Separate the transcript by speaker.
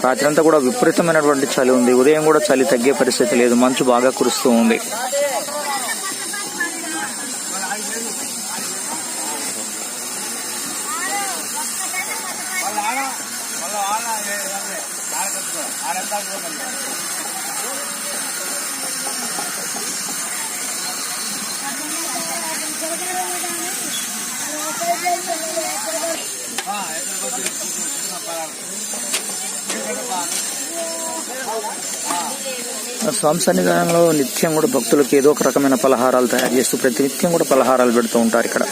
Speaker 1: రాత్రి అంతా కూడా విపరీతమైనటువంటి చలి ఉంది. ఉదయం కూడా చలి తగ్గే పరిస్థితి లేదు. మంచు బాగా కురుస్తూ ఉంది. స్వామి సన్నిధానంలో నిత్యం కూడా భక్తులకు ఏదో ఒక రకమైన పలహారాలు తయారు చేస్తూ ప్రతి నిత్యం కూడా పలహారాలు పెడుతూ ఉంటారు ఇక్కడ.